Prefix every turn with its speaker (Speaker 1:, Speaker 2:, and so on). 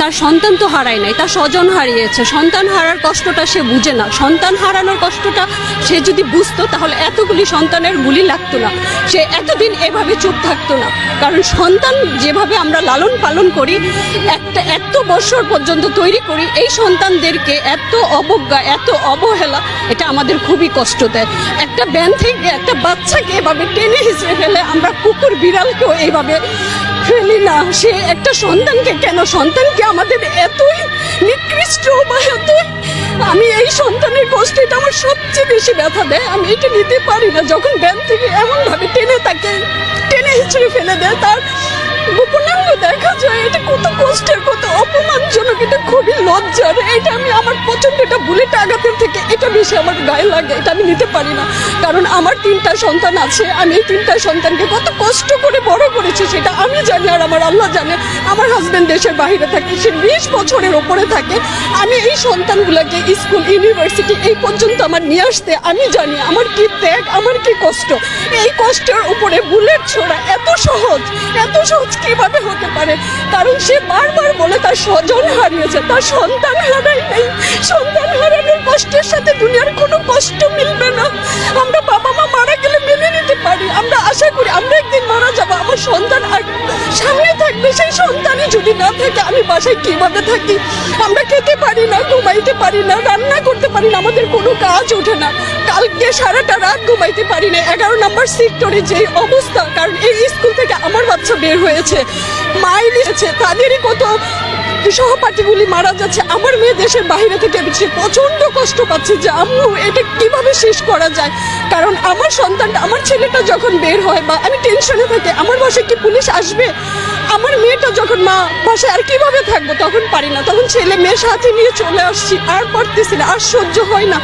Speaker 1: তার সন্তান তো হারায় নাই, তার স্বজন হারিয়েছে। সন্তান হারার কষ্টটা সে বুঝে না। সন্তান হারানোর কষ্টটা সে যদি বুঝতো তাহলে এতগুলি সন্তানের গুলি লাগতো না, সে এতদিন এভাবে চুপ থাকতো না। কারণ সন্তান যেভাবে আমরা লালন পালন করি, এত বছর পর্যন্ত তৈরি করি, এই সন্তানদেরকে এত অবজ্ঞা, এত অবহেলা, এটা আমাদের খুবই কষ্ট দেয়। একটা ব্যান থেকে একটা বাচ্চাকে এভাবে টেনে হিঁচড়ে ফেলে, আমরা কুকুর বিড়ালকেও এইভাবে ফেলি না। সে একটা সন্তানকে কেন, সন্তানকে আমাদের এতই নিকৃষ্ট বা এতই, আমি এই সন্তানের কষ্ট, এটা আমার সবচেয়ে বেশি ব্যথা দেয়। আমি এটা নিতে পারি না যখন ব্যান থেকে এমনভাবে টেনে হিঁচড়ে ফেলে দেয়, তার গোপনাঙ্গ দেখা যায়। এটা কত কষ্টের, কত অপমানজনক, এটা খুবই লজ্জার। এটা আমি আমার প্রচন্ড, এটা বুলেট আঘাতের থেকে এটা বেশি আমার গায়ে লাগে। এটা আমি নিতে পারি না, কারণ আমার 3টা সন্তান আছে। আমি এই 3টা সন্তানকে কত কষ্ট করে বড় করেছি সেটা আমি জানি, আর আমার আল্লাহ জানে। আমার হাজবেন্ড দেশের বাইরে থাকে, সে 20 বছরের ওপরে থাকে। আমি এই সন্তানগুলোকে স্কুল, ইউনিভার্সিটি এই পর্যন্ত আমার নিয়ে আসতে আমি জানি আমার কি ত্যাগ, আমার কি কষ্ট। এই কষ্টের উপরে বুলেট ছোড়া এত সহজ কিভাবে হতে পারে? কারণ সে বারবার বলে তার স্বজন হারিয়েছে, তার সন্তান হারাই নেই। সন্তান হারানোর কষ্টের সাথে দুনিয়ার কোনো কষ্ট মিলবে না। আমরা বাবা মা মারা গেলে মেনে নিতে পারি, আমরা আশা করি আমরা একদিন মারা যাবো, আমার সন্তান সামনে থাকবে। সেই সন্তানই যদি না থাকে, আমি বাসায় কিভাবে থাকি? আমরা খেতে পারি না, ঘুমাইতে পারি না, রান্না করতে পারি না, আমাদের কোনো কাজ ওঠে না। কালকে সারাটা রাত ঘুমাইতে পারি না। 11 নম্বর সেক্টরে যে অবস্থা, কারণ এই স্কুল থেকে আমার বাচ্চা বের হয়েছে, মাই নিয়েছে, তাদেরই কত সহপাঠীগুলি মারা যাচ্ছে। আমার মেয়ে দেশের বাইরে থেকে সে প্রচন্ড কষ্ট পাচ্ছে যে আম্মু এটা কিভাবে শেষ করা যায়। কারণ আমার সন্তানটা, আমার ছেলেটা যখন বের হয় বা আমি টেনশনে থাকি, আমার বাসায় কি পুলিশ আসবে? আমার মেয়েটা যখন মা বাসায় আর কিভাবে থাকবো, তখন পারি না, তখন ছেলে মেয়ে সাথে নিয়ে চলে আসছি, আর পারতেছি না, আর সহ্য হয় না।